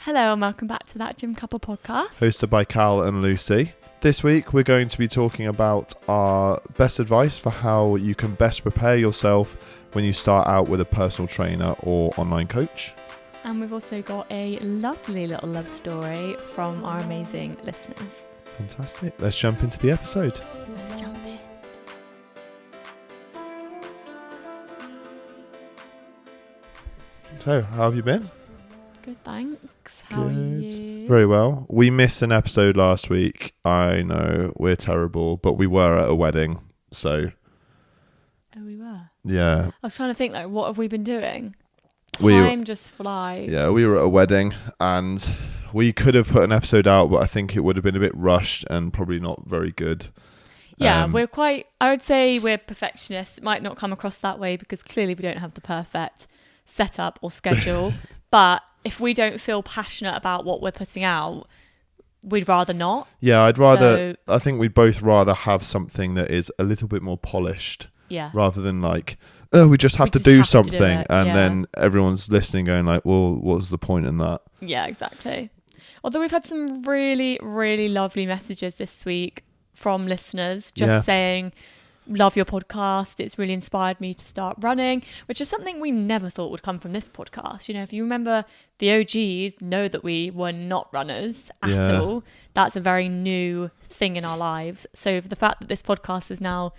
Hello and welcome back to That Gym Couple podcast. Hosted by Cal and Lucy. This week we're going to be talking about our best advice for how you can best prepare yourself when you start out with a personal trainer or online coach. And we've also got a lovely little love story from our amazing listeners. Fantastic. Let's jump into the episode. Let's jump in. So, how have you been? Good, thanks. How are you? Very well. We missed an episode last week. I know, we're terrible, but we were at a wedding, so... Oh, we were? Yeah. I was trying to think, what have we been doing? Time just flies. Yeah, we were at a wedding, and we could have put an episode out, but I think it would have been a bit rushed and probably not very good. Yeah, I would say we're perfectionists. It might not come across that way because clearly we don't have the perfect setup or schedule. But if we don't feel passionate about what we're putting out, we'd rather not. Yeah, I think we'd both rather have something that is a little bit more polished. Yeah. Rather than we just have to do something and then everyone's listening going well, what's the point in that? Yeah, exactly. Although we've had some really, really lovely messages this week from listeners saying, love your podcast. It's really inspired me to start running, which is something we never thought would come from this podcast. You know, if you remember, the OGs know that we were not runners at all. That's a very new thing in our lives. So the fact that this podcast is now,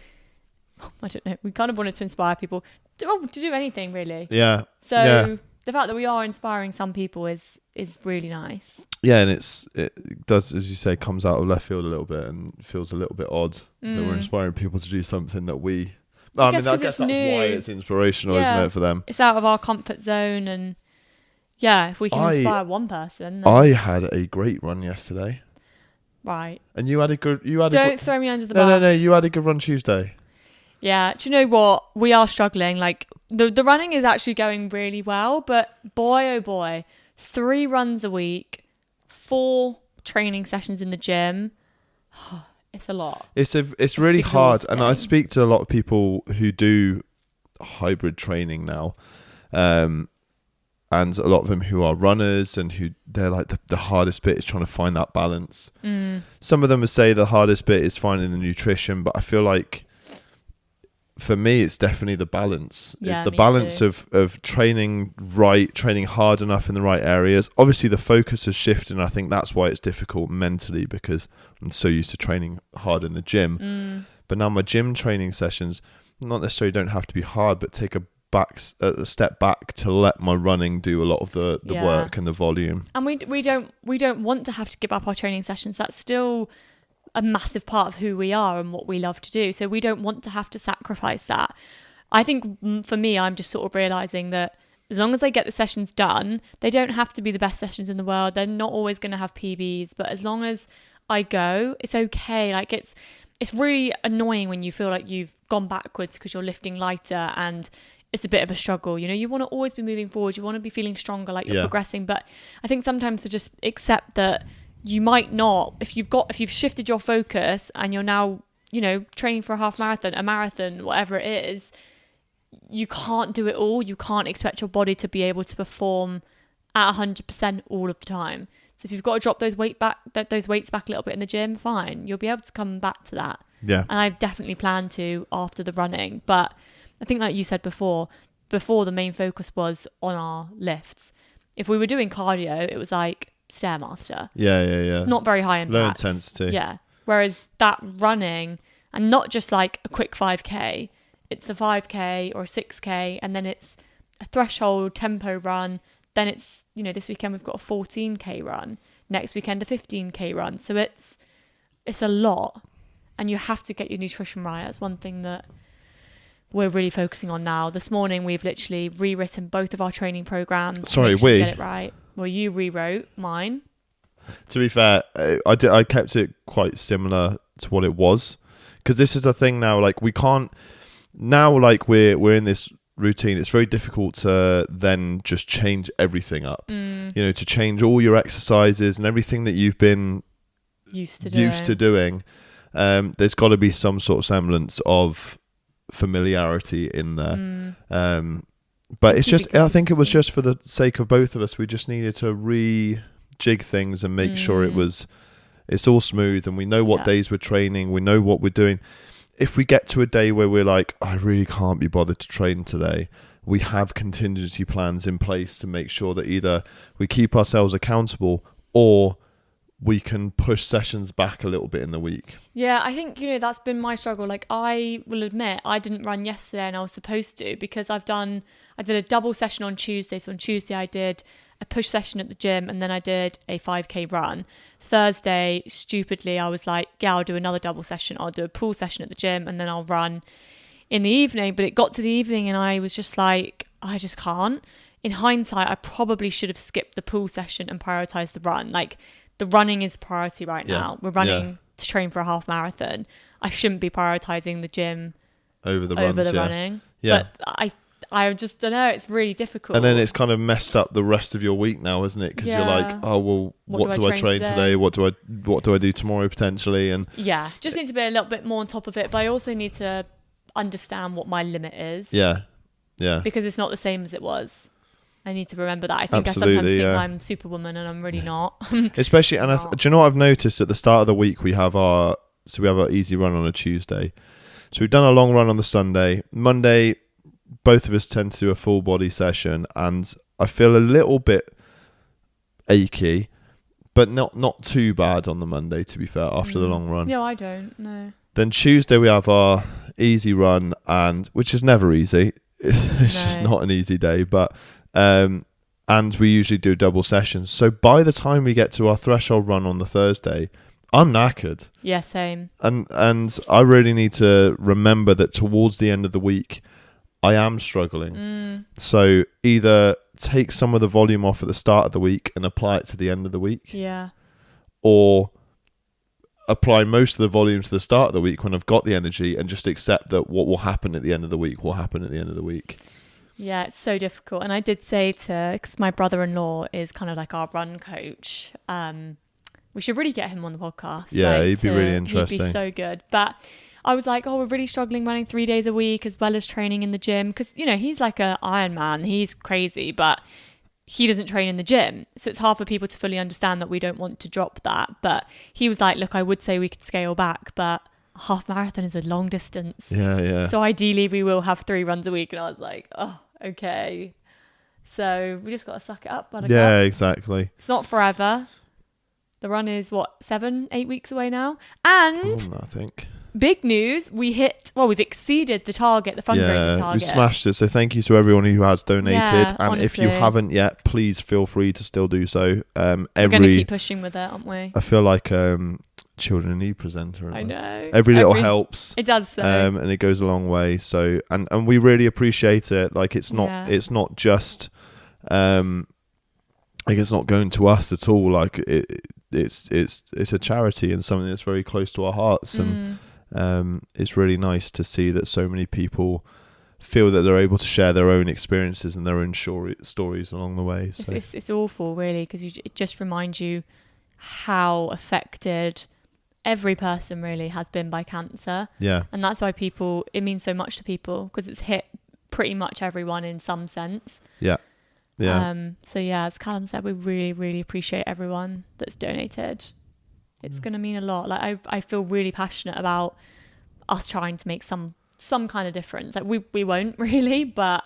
I don't know, we kind of wanted to inspire people to do anything really. Yeah. So the fact that we are inspiring some people is really nice. Yeah, and it does, as you say, comes out of left field a little bit and feels a little bit odd that we're inspiring people to do something that we... I guess that's why it's inspirational, isn't it, for them? It's out of our comfort zone, and if we can inspire one person... Then... I had a great run yesterday. Right. And you had a good... Don't throw me under the bus. No, you had a good run Tuesday. Yeah, do you know what? We are struggling. The running is actually going really well, but boy, oh boy, 3 runs a week, 4 training sessions in the gym. It's a lot. It's really hard, and I speak to a lot of people who do hybrid training now, and a lot of them who are runners and who they're the hardest bit is trying to find that balance. Some of them would say the hardest bit is finding the nutrition, but I feel like for me, it's definitely the balance. It's the balance of training right, training hard enough in the right areas. Obviously, the focus has shifted, and I think that's why it's difficult mentally because I'm so used to training hard in the gym. But now my gym training sessions not necessarily don't have to be hard, but take a step back to let my running do a lot of the work and the volume. And we don't want to have to give up our training sessions. That's still a massive part of who we are and what we love to do. So we don't want to have to sacrifice that. I think for me, I'm just sort of realizing that as long as I get the sessions done, they don't have to be the best sessions in the world. They're not always going to have PBs, but as long as I go, it's okay. It's really annoying when you feel like you've gone backwards because you're lifting lighter and it's a bit of a struggle. You know, you want to always be moving forward. You want to be feeling stronger, you're progressing. But I think sometimes to just accept that you might not, if you've shifted your focus and you're now, training for a half marathon, a marathon, whatever it is, you can't do it all. You can't expect your body to be able to perform at 100% all of the time. So if you've got to drop those weights back a little bit in the gym, fine. You'll be able to come back to that. Yeah. And I definitely plan to after the running. But I think like you said before the main focus was on our lifts. If we were doing cardio, it was Stairmaster. Yeah. It's not very high impact. Low intensity. Yeah. Whereas that running, and not just a quick 5K, it's a 5K or a 6K, and then it's a threshold tempo run. Then it's, this weekend we've got a 14K run. Next weekend a 15K run. So it's a lot, and you have to get your nutrition right. That's one thing that we're really focusing on now. This morning we've literally rewritten both of our training programs. Sorry, we get it right. Well, you rewrote mine. To be fair, I kept it quite similar to what it was, because this is the thing now. We can't now. We're in this routine. It's very difficult to then just change everything up. To change all your exercises and everything that you've been used to doing. There's got to be some sort of semblance of familiarity in there. But it's just, I think it was just for the sake of both of us, we just needed to jig things and make sure it's all smooth, and we know what days we're training, we know what we're doing. If we get to a day where we're like, I really can't be bothered to train today, we have contingency plans in place to make sure that either we keep ourselves accountable or we can push sessions back a little bit in the week. Yeah, I think, that's been my struggle. Like, I will admit I didn't run yesterday and I was supposed to, because I did a double session on Tuesday. So on Tuesday I did a push session at the gym, and then I did a 5k run. Thursday, stupidly, I was like, yeah, I'll do another double session. I'll do a pool session at the gym, and then I'll run in the evening. But it got to the evening and I was just like, I just can't. In hindsight, I probably should have skipped the pool session and prioritized the run. Like, the running is the priority right now. We're running to train for a half marathon. I shouldn't be prioritizing the gym over the running. Yeah. But I just don't know. It's really difficult. And then it's kind of messed up the rest of your week now, isn't it? Because you're like, oh well, what do I train today? What do I do tomorrow potentially? And just need to be a little bit more on top of it. But I also need to understand what my limit is. Yeah. Because it's not the same as it was. I need to remember that. I think Absolutely, I sometimes think I'm Superwoman, and I'm really not. Especially, and do you know what I've noticed at the start of the week? We have our easy run on a Tuesday. So we've done a long run on the Sunday. Monday, both of us tend to do a full body session, and I feel a little bit achy, but not too bad on the Monday, to be fair, after the long run. No, I don't. No. Then Tuesday we have our easy run, and which is never easy. It's just not an easy day, but and we usually do double sessions. So by the time we get to our threshold run on the Thursday, I'm knackered. Yeah, same. And I really need to remember that towards the end of the week, I am struggling. So either take some of the volume off at the start of the week and apply it to the end of the week. Yeah. Or apply most of the volume to the start of the week when I've got the energy, and just accept that what will happen at the end of the week will happen at the end of the week. Yeah, it's so difficult. And I did say because my brother-in-law is kind of like our run coach. We should really get him on the podcast. Yeah, he'd be really interesting. He'd be so good. But I was like, we're really struggling running 3 days a week as well as training in the gym. Because, he's like an Iron Man. He's crazy, but he doesn't train in the gym. So it's hard for people to fully understand that we don't want to drop that. But he was like, look, I would say we could scale back, but a half marathon is a long distance. Yeah. So ideally we will have 3 runs a week. And I was like, oh, okay. So we just got to suck it up. Yeah, exactly. It's not forever. The run is 7-8 weeks away now. And I think big news, we've exceeded the target, the fundraising target. We smashed it. So thank you to everyone who has donated. And honestly, if you haven't yet, please feel free to still do so. We're going to keep pushing with it, aren't we? I feel like children in need presenter. I know. Every little helps. It does though. And it goes a long way. So and we really appreciate it. Like it's not just like it's not going to us at all. Like it's a charity and something that's very close to our hearts, and it's really nice to see that so many people feel that they're able to share their own experiences and their own stories along the way. So it's awful, really, because it just reminds you how affected every person really has been by cancer. Yeah, and that's why it means so much to people, because it's hit pretty much everyone in some sense. Yeah. So as Callum said, we really, really appreciate everyone that's donated. It's going to mean a lot. Like I feel really passionate about us trying to make some kind of difference. Like we won't really, but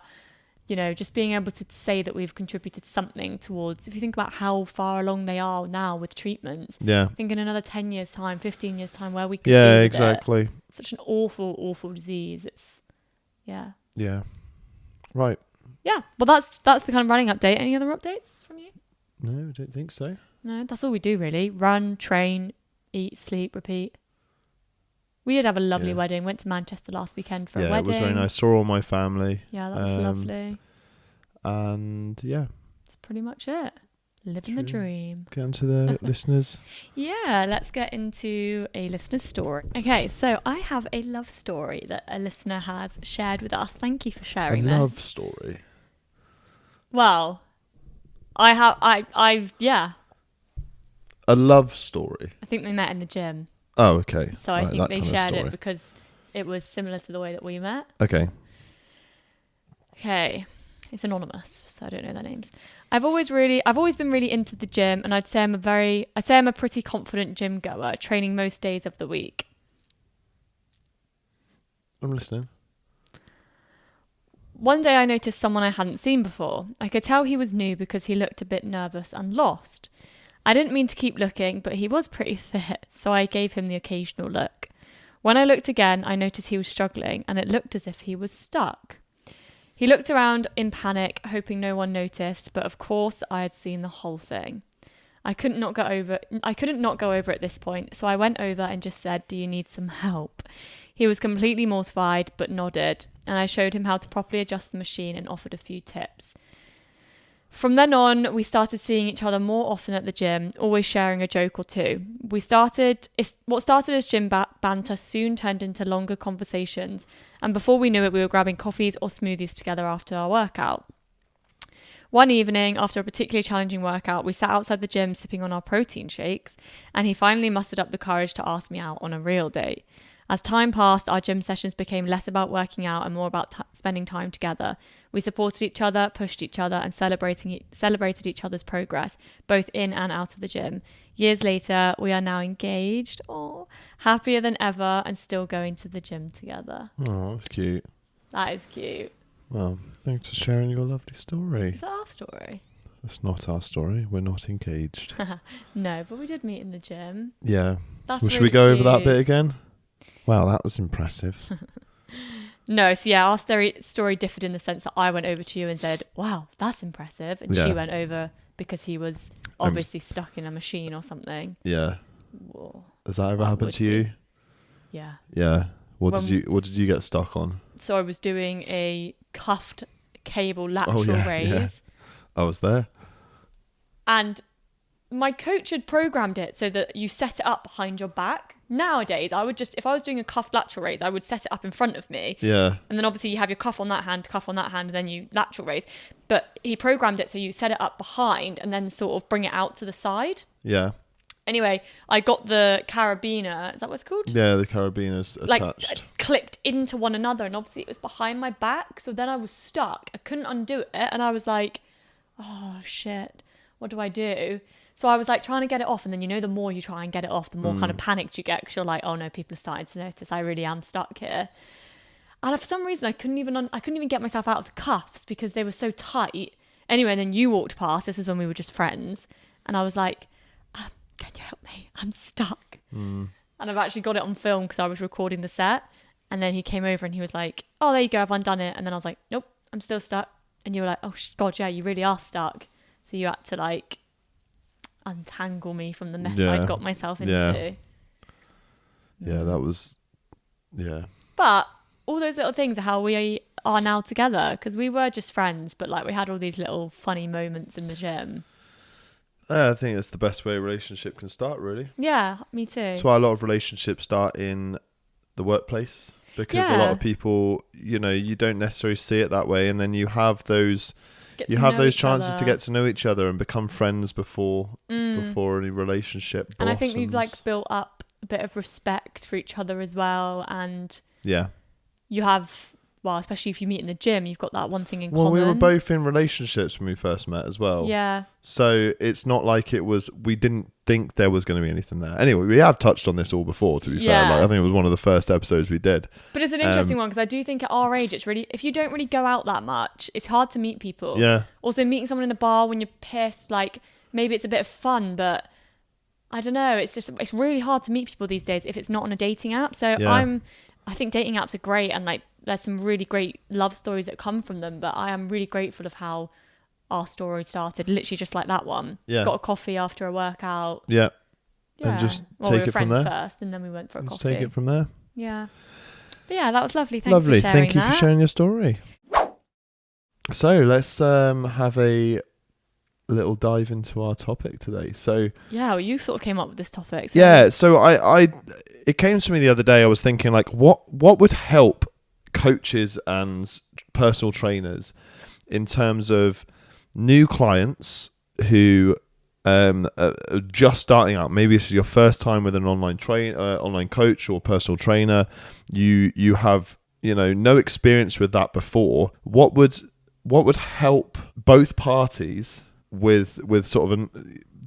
just being able to say that we've contributed something towards, if you think about how far along they are now with treatments. Yeah. I think in another 10 years time, 15 years time, where we could be with exactly. Such an awful, awful disease. It's Yeah. Right. Yeah, well, that's the kind of running update. Any other updates from you? No, I don't think so. No, that's all we do, really. Run, train, eat, sleep, repeat. We did have a lovely wedding. Went to Manchester last weekend for a wedding. Yeah, it was very nice. Saw all my family. Yeah, that was lovely. And that's pretty much it. Living the dream. Get on to the listeners. Yeah, let's get into a listener's story. Okay, so I have a love story that a listener has shared with us. Thank you for sharing this. A love story? Well, I've A love story? I think they met in the gym. Oh, okay. So I think they shared it because it was similar to the way that we met. Okay. it's anonymous, so I don't know their names. I've always been really into the gym, and I'd say I'm a pretty confident gym goer, training most days of the week. I'm listening. One day I noticed someone I hadn't seen before. I could tell he was new because he looked a bit nervous and lost. I didn't mean to keep looking, but he was pretty fit, so I gave him the occasional look. When I looked again, I noticed he was struggling, and it looked as if he was stuck. He looked around in panic, hoping no one noticed, but of course I had seen the whole thing. I couldn't not go over at this point, so I went over and just said, "Do you need some help?" He was completely mortified, but nodded, and I showed him how to properly adjust the machine and offered a few tips. From then on, we started seeing each other more often at the gym, always sharing a joke or two. What started as gym banter soon turned into longer conversations, and before we knew it, we were grabbing coffees or smoothies together after our workout. One evening, after a particularly challenging workout, we sat outside the gym sipping on our protein shakes, and he finally mustered up the courage to ask me out on a real date. As time passed, our gym sessions became less about working out and more about spending time together. We supported each other, pushed each other, and celebrated each other's progress, both in and out of the gym. Years later, we are now engaged, happier than ever, and still going to the gym together. Oh, that's cute. That is cute. Well, thanks for sharing your lovely story. Is that our story? That's not our story. We're not engaged. No, but we did meet in the gym. Yeah. That's Should really we go cute. over that bit again? Wow, that was impressive. No, so yeah, our story differed in the sense that I went over to you and said, "Wow, that's impressive," and she went over because he was obviously stuck in a machine or something. Yeah. Whoa. Has that ever happened to you? Yeah. Yeah. What did you get stuck on? So I was doing a cuffed cable lateral raise. Yeah. I was there. And my coach had programmed it so that you set it up behind your back. Nowadays, I would just, if I was doing a cuffed lateral raise, I would set it up in front of me. Yeah. And then obviously you have your cuff on that hand, and then you lateral raise. But he programmed it so you set it up behind and then sort of bring it out to the side. Yeah. Anyway, I got the carabiner, is that what it's called? Yeah, the carabiners attached. Clipped into one another, and obviously it was behind my back, so then I was stuck. I couldn't undo it, and I was like, oh shit, what do I do? So I was like trying to get it off, and then the more you try and get it off, the more kind of panicked you get, because you're like, oh no, people are starting to notice I really am stuck here. And for some reason I couldn't even get myself out of the cuffs because they were so tight. Anyway, and then you walked past, this is when we were just friends, and I was like, can you help me? I'm stuck. And I've actually got it on film because I was recording the set, and then he came over and he was like, oh, there you go, I've undone it. And then I was like, nope, I'm still stuck. And you were like, oh God, yeah, you really are stuck. So you had to like untangle me from the mess I'd got myself into. Yeah, that was, yeah. But all those little things are how we are now together, because we were just friends, but like we had all these little funny moments in the gym. I think that's the best way a relationship can start, really. Yeah, me too. That's why a lot of relationships start in the workplace, because a lot of people, you don't necessarily see it that way, and then you have those chances to get to know each other and become friends before any relationship blossoms. And I think we've like built up a bit of respect for each other as well, and you have, well, especially if you meet in the gym, you've got that one thing in common. Well, we were both in relationships when we first met as well. Yeah. So it's not like we didn't think there was going to be anything there. Anyway, we have touched on this all before, to be fair. Like, I think it was one of the first episodes we did. But it's an interesting one, because I do think at our age, it's really, if you don't really go out that much, it's hard to meet people. Yeah. Also, meeting someone in a bar when you're pissed, like maybe it's a bit of fun, but I don't know. It's really hard to meet people these days if it's not on a dating app. So I think dating apps are great, and like there's some really great love stories that come from them, but I am really grateful of how our story started, literally just like that one. Yeah. Got a coffee after a workout. Yeah. And just take it from there. First, and then we went for a coffee. Just take it from there. Yeah. But yeah, that was lovely. Thanks for sharing that. Thank you for sharing your story. So let's have a little dive into our topic today. So yeah, well, you sort of came up with this topic. So I it came to me the other day. I was thinking like, what would help coaches and personal trainers in terms of new clients who are just starting out. Maybe this is your first time with an online coach or personal trainer. You have no experience with that before. What would help both parties with sort of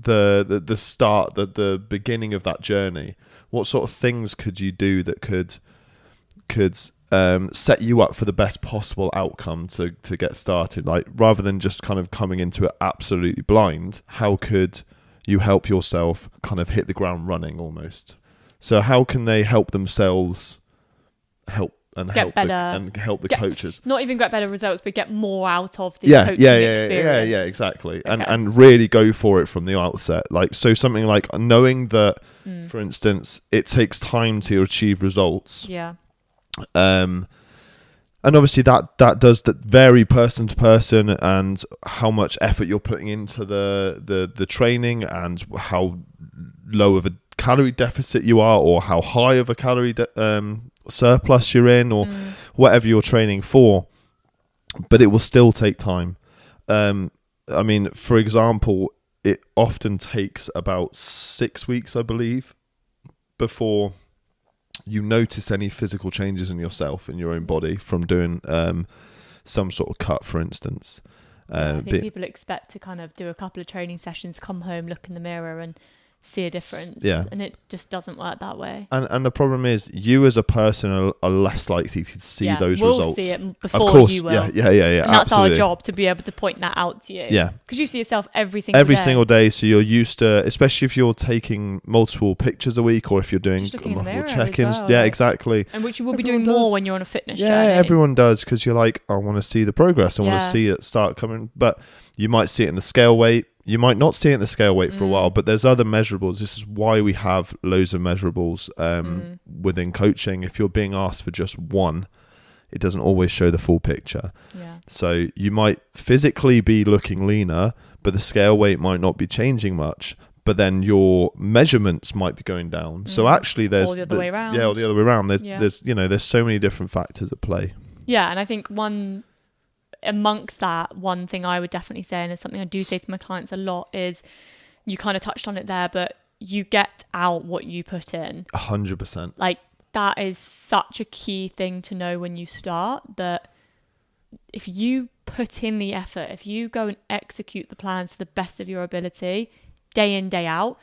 the start, the beginning of that journey? What sort of things could you do that could set you up for the best possible outcome to get started? Like, rather than just kind of coming into it absolutely blind, how could you help yourself kind of hit the ground running almost? So how can they help themselves help the coaches? Not even get better results, but get more out of the coaching experience. Yeah, exactly. Okay. And really go for it from the outset. Like, so something like knowing that, for instance, it takes time to achieve results. Yeah. And obviously that does vary person to person, and how much effort you're putting into the training, and how low of a calorie deficit you are, or how high of a calorie surplus you're in, or whatever you're training for. But it will still take time. I mean, for example, it often takes about 6 weeks, I believe, before you notice any physical changes in yourself, in your own body, from doing some sort of cut, for instance. I think people expect to kind of do a couple of training sessions, come home, look in the mirror and see a difference. Yeah. And it just doesn't work that way. And the problem is, you as a person are less likely to see those results. We'll see it before of course, you will. Yeah. And absolutely. that's our job, to be able to point that out to you. Yeah. Because you see yourself every single day. So you're used to, especially if you're taking multiple pictures a week, or if you're doing multiple check-ins. Well, yeah, exactly. And which you will be doing more when you're on a fitness journey. Yeah, everyone does, because you're like, I want to see the progress. I want to see it start coming. But you might see it in the scale weight. You might not see it in the scale weight for a while, but there's other measurables. This is why we have loads of measurables within coaching. If you're being asked for just one, it doesn't always show the full picture. Yeah. So you might physically be looking leaner, but the scale weight might not be changing much. But then your measurements might be going down. So actually, there's or the other way around. Yeah, or the other way around. There's so many different factors at play. Yeah, and I think amongst that, one thing I would definitely say, and it's something I do say to my clients a lot, is, you kind of touched on it there, but you get out what you put in. 100%. Like, that is such a key thing to know when you start, that if you put in the effort, if you go and execute the plans to the best of your ability, day in, day out,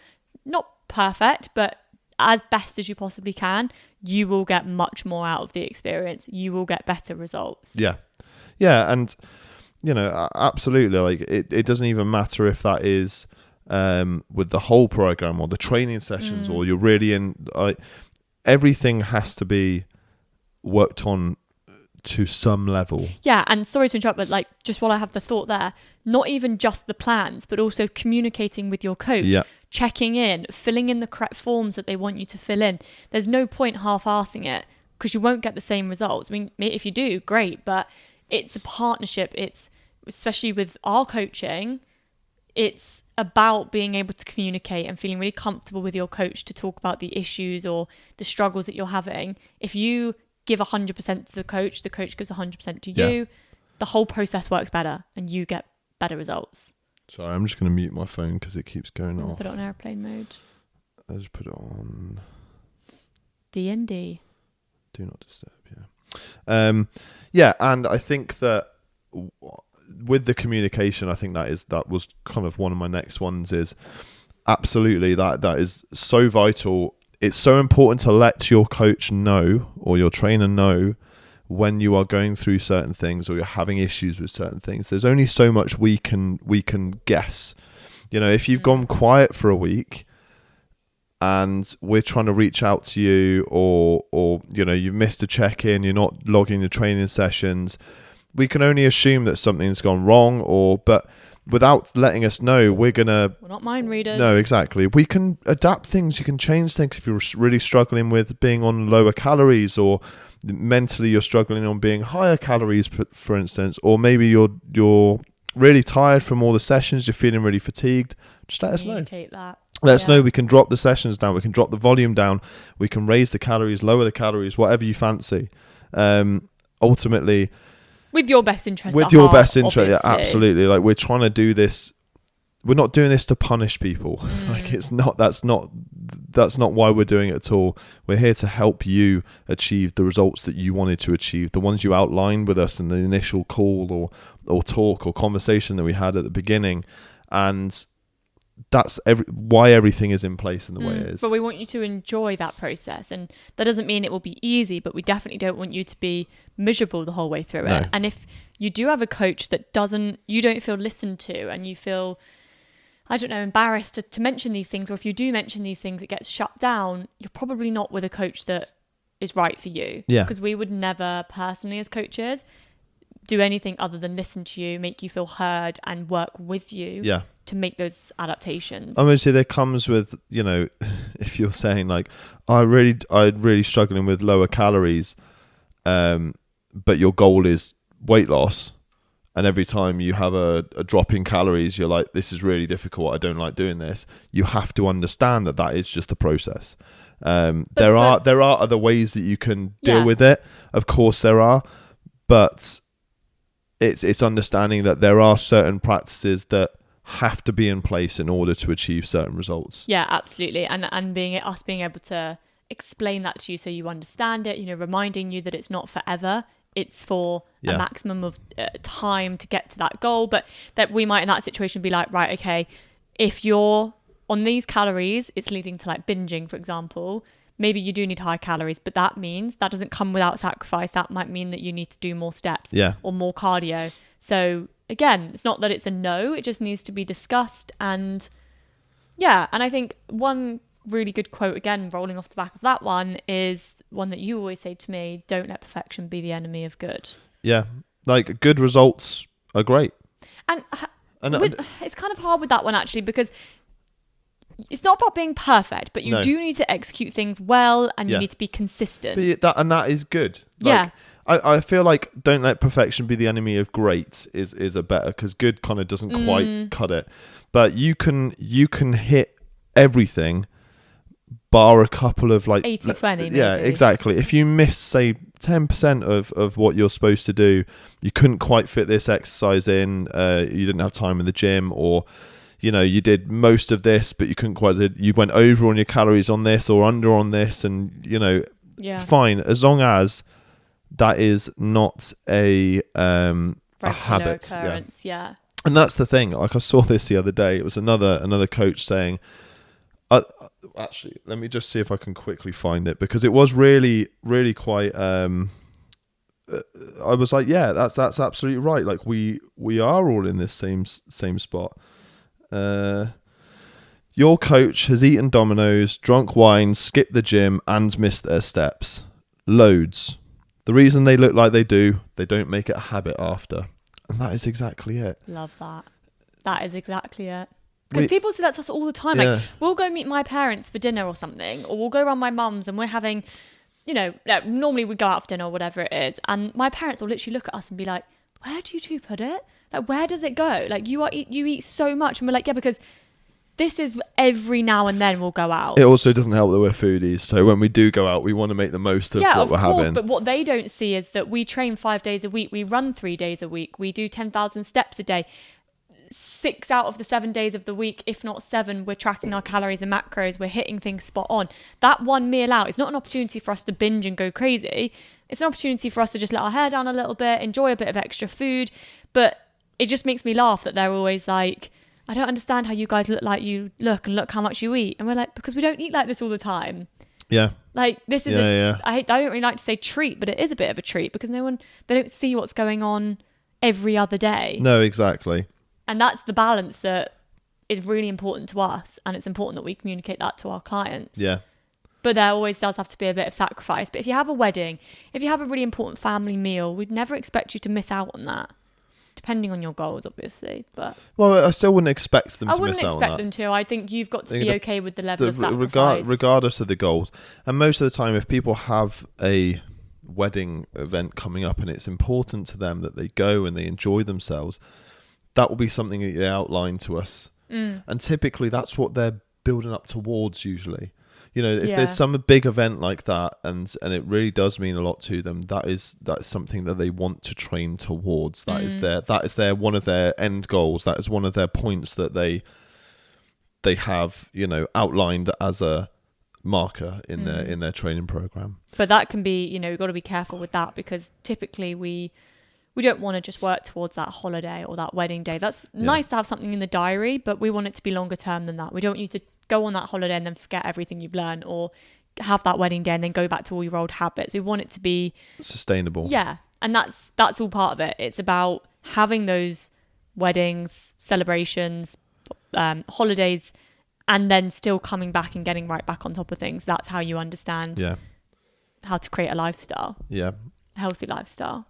not perfect, but as best as you possibly can, you will get much more out of the experience. You will get better results. Yeah, and absolutely. Like, it doesn't even matter if that is with the whole program or the training sessions, or you're really in. Everything has to be worked on to some level. Yeah, and sorry to interrupt, but like, just while I have the thought there, not even just the plans, but also communicating with your coach, checking in, filling in the correct forms that they want you to fill in. There's no point half-arsing it, because you won't get the same results. I mean, if you do, great, but it's a partnership. It's, especially with our coaching, it's about being able to communicate and feeling really comfortable with your coach to talk about the issues or the struggles that you're having. If you give 100% to the coach gives 100% to you, the whole process works better and you get better results. Sorry, I'm just going to mute my phone because it keeps going off. Put it on airplane mode. I just put it on D&D. Do not disturb, yeah, and I think that with the communication, I think that was kind of one of my next ones, is absolutely that is so vital. It's so important to let your coach know, or your trainer know, when you are going through certain things or you're having issues with certain things. There's only so much we can guess. If you've gone quiet for a week and we're trying to reach out to you, or you've missed a check-in, you're not logging the training sessions, we can only assume that something's gone wrong, but without letting us know, we're not mind readers. No, exactly. We can adapt things, you can change things. If you're really struggling with being on lower calories, or mentally you're struggling on being higher calories, for instance, or maybe you're really tired from all the sessions, you're feeling really fatigued, just let us know. Let us know. We can drop the sessions down, we can drop the volume down, we can raise the calories, lower the calories, whatever you fancy. Ultimately, with your best interest yeah, absolutely. Like, we're trying to do this, we're not doing this to punish people. Like, that's not why we're doing it at all. We're here to help you achieve the results that you wanted to achieve, the ones you outlined with us in the initial call, or talk or conversation that we had at the beginning, and that's why everything is in place in the way it is. But we want you to enjoy that process, and that doesn't mean it will be easy, but we definitely don't want you to be miserable the whole way through it. And if you do have a coach that you don't feel listened to, and you feel, I don't know, embarrassed to mention these things, or if you do mention these things, it gets shut down, you're probably not with a coach that is right for you. Yeah. Because we would never personally as coaches do anything other than listen to you, make you feel heard, and work with you to make those adaptations. Obviously, there comes with, if you're saying like, I'm really struggling with lower calories, but your goal is weight loss, and every time you have a drop in calories, you're like, this is really difficult, I don't like doing this. You have to understand that is just the process. There are other ways that you can deal with it. Of course there are, but it's understanding that there are certain practices that have to be in place in order to achieve certain results. Yeah, absolutely. And being able to explain that to you so you understand it, reminding you that it's not forever. It's for a maximum of time to get to that goal. But that we might in that situation be like, right, okay, if you're on these calories, it's leading to like binging, for example. Maybe you do need high calories, but that doesn't come without sacrifice. That might mean that you need to do more steps or more cardio. So again, it's not that it's a no, it just needs to be discussed. And I think one really good quote, again, rolling off the back of that one, is one that you always say to me: don't let perfection be the enemy of good. Yeah, like good results are great. And it's kind of hard with that one actually, because it's not about being perfect, but you do need to execute things well, and you need to be consistent. That is good. I feel like don't let perfection be the enemy of great is a better, because good kind of doesn't quite cut it. But you can hit everything bar a couple of like 80-20 yeah, maybe. Exactly. If you miss say 10% of what you're supposed to do, you couldn't quite fit this exercise in, you didn't have time in the gym, or you did most of this but you couldn't quite, you went over on your calories on this or under on this, and fine, as long as that is not a habit occurrence. And that's the thing, like I saw this the other day, it was another coach saying, actually let me just see if I can quickly find it, because it was really really quite I was like, yeah, that's absolutely right, like we are all in this same spot. Your coach has eaten Domino's, drunk wine, skipped the gym, and missed their steps. Loads. The reason they look like they do, they don't make it a habit after. And that is exactly it. Love that. That is exactly it. Because people say that to us all the time. Like, we'll go meet my parents for dinner or something, or we'll go around my mum's and we're having, normally we go out for dinner or whatever it is. And my parents will literally look at us and be like, where do you two put it? Like, where does it go? Like, you eat so much. And we're like, yeah, because this is every now and then we'll go out. It also doesn't help that we're foodies. So when we do go out, we want to make the most of what we're having. But what they don't see is that we train 5 days a week. We run 3 days a week. We do 10,000 steps a day. 6 out of the 7 days of the week, if not 7, we're tracking our calories and macros. We're hitting things spot on. That one meal out is not an opportunity for us to binge and go crazy. It's an opportunity for us to just let our hair down a little bit, enjoy a bit of extra food. But it just makes me laugh that they're always like, I don't understand how you guys look like you look, and look how much you eat. And we're like, because we don't eat like this all the time. Yeah. Like, this is I don't really like to say treat, but it is a bit of a treat, because they don't see what's going on every other day. No, exactly. And that's the balance that is really important to us, and it's important that we communicate that to our clients. Yeah. But there always does have to be a bit of sacrifice. But if you have a wedding, if you have a really important family meal, we'd never expect you to miss out on that. Depending on your goals, obviously. But I still wouldn't expect them to miss out on that. I wouldn't expect them to. I think you've got to be okay with the level of sacrifice. Regardless of the goals. And most of the time, if people have a wedding event coming up and it's important to them that they go and they enjoy themselves, that will be something that they outline to us. And typically that's what they're building up towards usually. If there's some big event like that and it really does mean a lot to them, that's something that they want to train towards. That is their one of their end goals. That is one of their points that they have, outlined as a marker in their training program. But that can be, we've got to be careful with that, because typically we we don't want to just work towards that holiday or that wedding day. That's nice to have something in the diary, but we want it to be longer term than that. We don't want you to go on that holiday and then forget everything you've learned, or have that wedding day and then go back to all your old habits. We want it to be sustainable. Yeah. And that's all part of it. It's about having those weddings, celebrations, holidays, and then still coming back and getting right back on top of things. That's how you understand how to create a lifestyle. Yeah. A healthy lifestyle.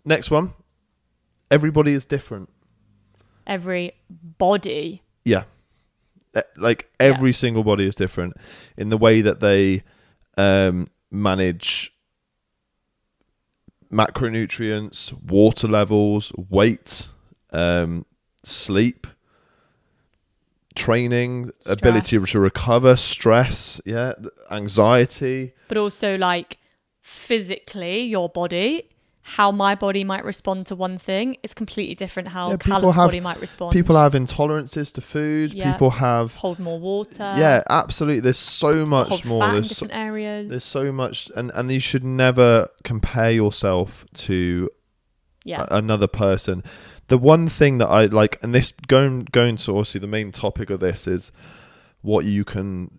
Next one. Everybody is different. Everybody. Yeah. Like every single body is different in the way that they manage macronutrients, water levels, weight, sleep, training, stress, ability to recover, stress, anxiety. But also like physically, your body, how my body might respond to one thing is completely different how Callum's body might respond. People have intolerances to food. Yeah. People hold more water. Yeah, absolutely. There's so much hold more. Fat in different areas. There's so much, and you should never compare yourself to another person. The one thing that I like, and this going to obviously the main topic of this is what you can,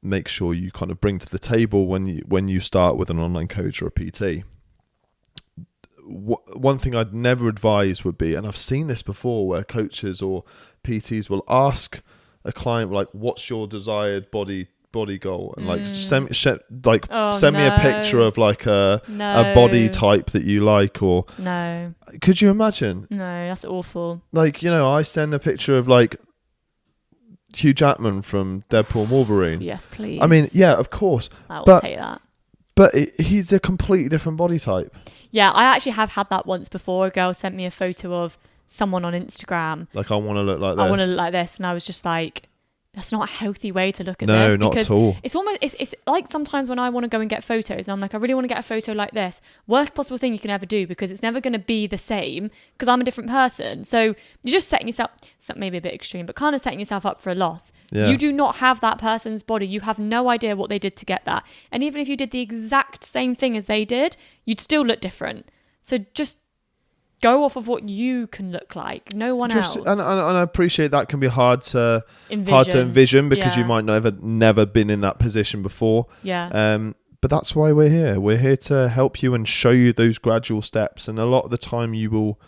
make sure you kind of bring to the table when you start with an online coach or a PT. One thing I'd never advise would be, and I've seen this before, where coaches or PTs will ask a client like, "What's your desired body goal?" And like send me a picture of like a body type that you like, or no. Could you imagine? No, that's awful. Like, I send a picture of like Hugh Jackman from Deadpool and Wolverine. Yes, please. I mean, yeah, of course. I will take that. But he's a completely different body type. Yeah, I actually have had that once before. A girl sent me a photo of someone on Instagram. Like, I want to look like this. I want to look like this. And I was just like, that's not a healthy way to look at this. No, not at all. It's almost, it's like sometimes when I want to go and get photos and I'm like, I really want to get a photo like this. Worst possible thing you can ever do, because it's never going to be the same, because I'm a different person. So you're just setting yourself, maybe a bit extreme, but kind of setting yourself up for a loss. Yeah. You do not have that person's body. You have no idea what they did to get that. And even if you did the exact same thing as they did, you'd still look different. So just go off of what you can look like, no one else. And I appreciate that can be hard to envision because you might never been in that position before. Yeah. But that's why we're here. We're here to help you and show you those gradual steps. And a lot of the time you will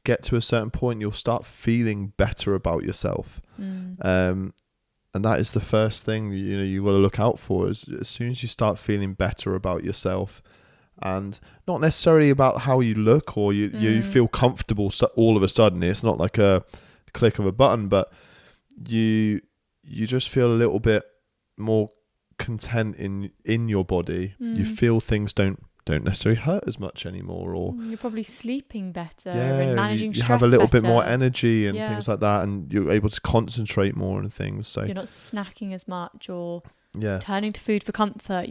get to a certain point, you'll start feeling better about yourself. And that is the first thing you got to look out for. Is as soon as you start feeling better about yourself, and not necessarily about how you look or you feel comfortable all of a sudden. It's not like a click of a button, but you just feel a little bit more content in your body. You feel things don't necessarily hurt as much anymore, or you're probably sleeping better and managing stress. You have a little bit more energy and things like that, and you're able to concentrate more on things. So you're not snacking as much or turning to food for comfort.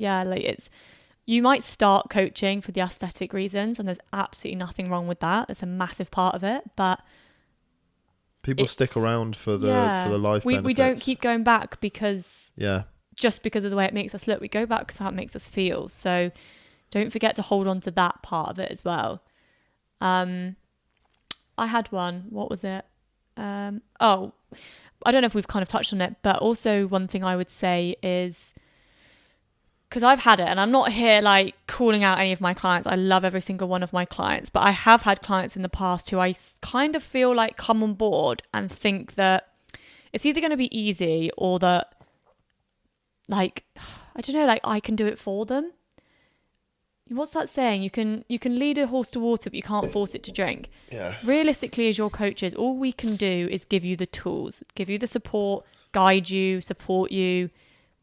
You might start coaching for the aesthetic reasons, and there's absolutely nothing wrong with that. It's a massive part of it, but people stick around for the life benefits. We don't keep going back just because of the way it makes us look. We go back because how it makes us feel. So don't forget to hold on to that part of it as well. I had one. What was it? I don't know if we've kind of touched on it, but also one thing I would say is, because I've had it, and I'm not here like calling out any of my clients. I love every single one of my clients, but I have had clients in the past who I kind of feel like come on board and think that it's either going to be easy or that, like, I don't know, like I can do it for them. What's that saying? You can lead a horse to water, but you can't force it to drink. Yeah. Realistically, as your coaches, all we can do is give you the tools, give you the support, guide you, support you.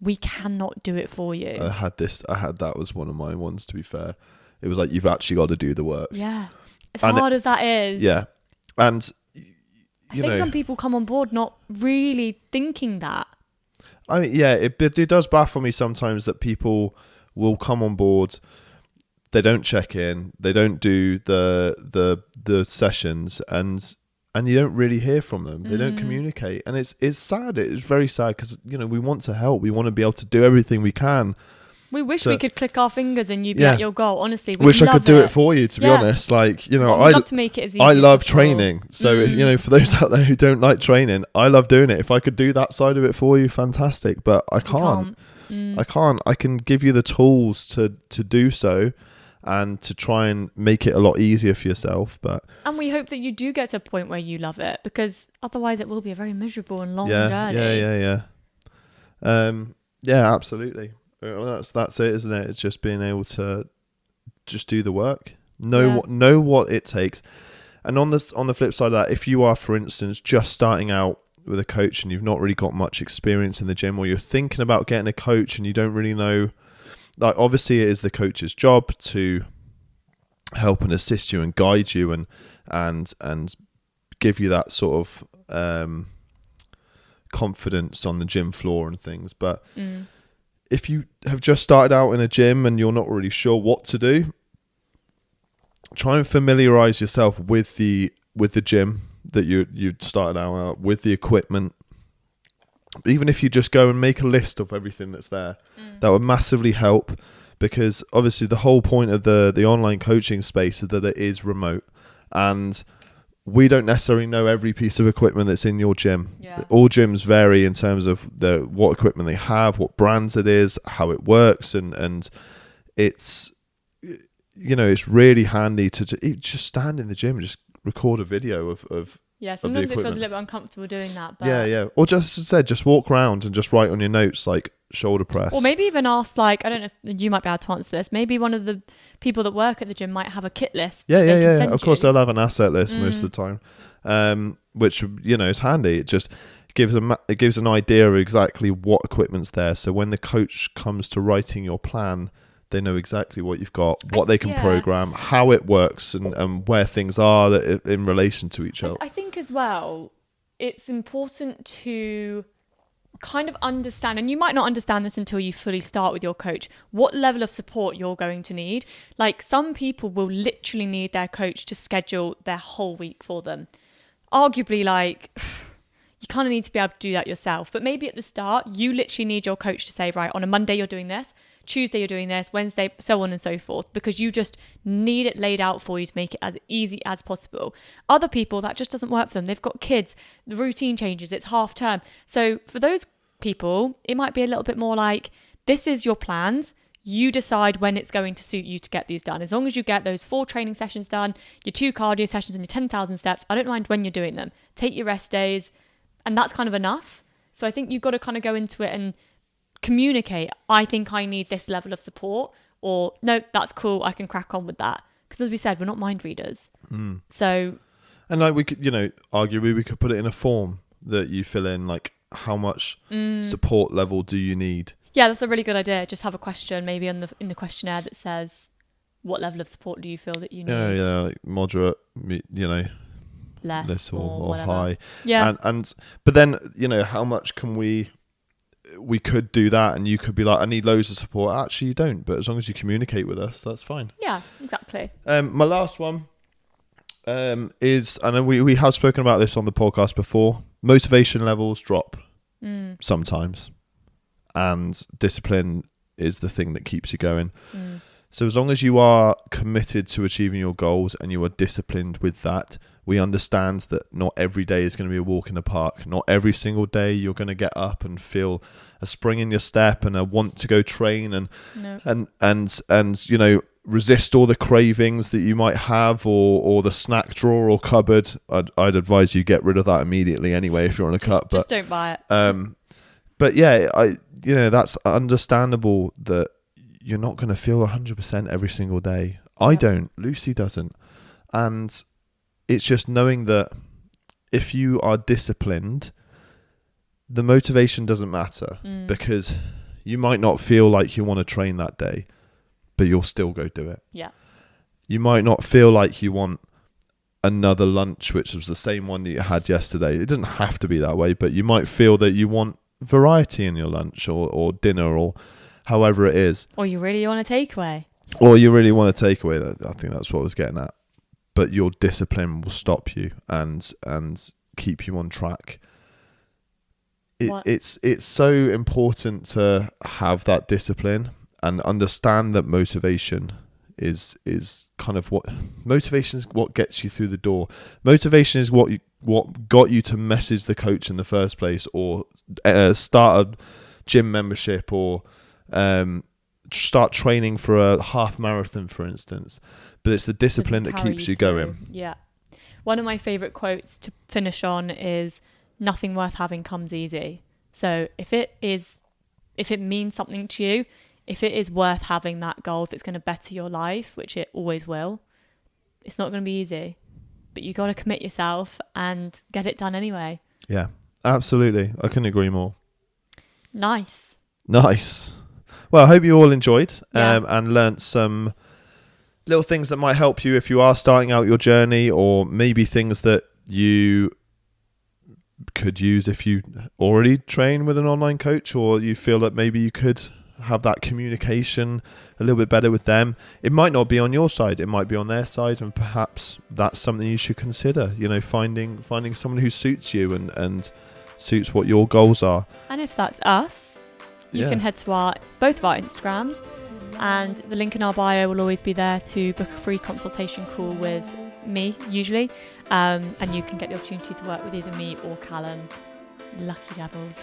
We cannot do it for you. That was one of my ones, to be fair. It was like, you've actually got to do the work. Yeah. As hard as that is. Yeah. And I think some people come on board not really thinking that. I mean, yeah, it does baffle me sometimes that people will come on board, they don't check in, they don't do the sessions, and you don't really hear from them. They don't communicate. And it's sad. It's very sad because, we want to help. We want to be able to do everything we can We wish we could click our fingers and you'd be Yeah. at your goal. Honestly, we Wish I love could do it for you, to be Yeah. honest. Like, you know, We'd love to make it as easy I as love possible. training. So, if, you know, for those out there who don't like training, I love doing it. If I could do that side of it for you, fantastic. But I can't. I can't. I can give you the tools to do so and to try and make it a lot easier for yourself. And we hope that you do get to a point where you love it, because otherwise it will be a very miserable and long journey. Yeah, absolutely. Well, that's it, isn't it? It's just being able to just do the work, know what it takes. And on the flip side of that, if you are, for instance, just starting out with a coach and you've not really got much experience in the gym, or you're thinking about getting a coach and you don't really know, like, obviously it is the coach's job to help and assist you and guide you and give you that sort of confidence on the gym floor and things. But if you have just started out in a gym and you're not really sure what to do, try and familiarize yourself with the gym that you started out with, the equipment. Even if you just go and make a list of everything that's there, that would massively help, because obviously the whole point of the online coaching space is that it is remote, and we don't necessarily know every piece of equipment that's in your gym. Yeah. All gyms vary in terms of what equipment they have, what brands it is, how it works, and it's, you know, it's really handy to just stand in the gym and just record a video of sometimes it feels a little bit uncomfortable doing that. But or just as I said, just walk around and just write on your notes, like shoulder press. Or maybe even ask, like, I don't know if you might be able to answer this, maybe one of the people that work at the gym might have a kit list. Of course they'll have an asset list most of the time, which, you know, is handy. It just gives an idea of exactly what equipment's there, so when the coach comes to writing your plan, they know exactly what you've got, what they can program, how it works, and where things are that in relation to each other. I think as well, it's important to kind of understand, and you might not understand this until you fully start with your coach, what level of support you're going to need. Like, some people will literally need their coach to schedule their whole week for them. Arguably, like, you kind of need to be able to do that yourself. But maybe at the start, you literally need your coach to say, right, on a Monday you're doing this, Tuesday you're doing this, Wednesday, so on and so forth, because you just need it laid out for you to make it as easy as possible. Other people, that just doesn't work for them. They've got kids, the routine changes, it's half term. So for those people, it might be a little bit more like, this is your plans. You decide when it's going to suit you to get these done. As long as you get those 4 training sessions done, your 2 cardio sessions and your 10,000 steps, I don't mind when you're doing them. Take your rest days, and that's kind of enough. So I think you've got to kind of go into it and communicate, I think I need this level of support, or no, that's cool, I can crack on with that. Because as we said, we're not mind readers. So, and like, we could, you know, arguably we could put it in a form that you fill in, like, how much support level do you need? Yeah, that's a really good idea. Just have a question maybe in the questionnaire that says, what level of support do you feel that you need? Like moderate, you know, less or whatever. high. Yeah. And but then, you know, how much can we could do that, and you could be like, I need loads of support. Actually, you don't, but as long as you communicate with us, that's fine. Yeah, exactly. My last one is, I know we have spoken about this on the podcast before, motivation levels drop sometimes, and discipline is the thing that keeps you going. So as long as you are committed to achieving your goals and you are disciplined with that, we understand that not every day is going to be a walk in the park. Not every single day you're going to get up and feel a spring in your step and a want to go train and you know, resist all the cravings that you might have, or the snack drawer or cupboard. I'd advise you get rid of that immediately anyway if you're on a cut. Just don't buy it. But yeah, you know, that's understandable that you're not going to feel 100% every single day. I don't. Lucy doesn't. And it's just knowing that if you are disciplined, the motivation doesn't matter, because you might not feel like you want to train that day, but you'll still go do it. Yeah. You might not feel like you want another lunch, which was the same one that you had yesterday. It doesn't have to be that way, but you might feel that you want variety in your lunch or dinner, or however it is. Or you really want a takeaway. I think that's what I was getting at. But your discipline will stop you and keep you on track. It's so important to have that discipline, and understand that motivation is kind of what gets you through the door. Motivation is what got you to message the coach in the first place, or start a gym membership, or start training for a half marathon, for instance. But it's the discipline that keeps you going. Yeah. One of my favourite quotes to finish on is, "Nothing worth having comes easy." So if it means something to you, if it is worth having that goal, if it's going to better your life, which it always will, it's not going to be easy. But you got to commit yourself and get it done anyway. Yeah, absolutely. I couldn't agree more. Nice. Well, I hope you all enjoyed and learnt some little things that might help you if you are starting out your journey, or maybe things that you could use if you already train with an online coach, or you feel that maybe you could have that communication a little bit better with them. It might not be on your side, it might be on their side, and perhaps that's something you should consider, finding someone who suits you and suits what your goals are. And if that's us, you can head to both of our Instagrams, and the link in our bio will always be there to book a free consultation call with me, usually, and you can get the opportunity to work with either me or Callum, lucky devils,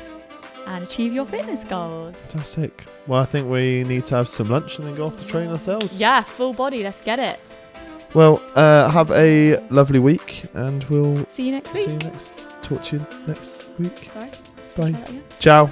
and achieve your fitness goals. Fantastic. Well, I think we need to have some lunch and then go off to train ourselves. Yeah, full body, let's get it. Well, have a lovely week, and we'll see you next week. Talk to you next week. Sorry? Bye. Ciao.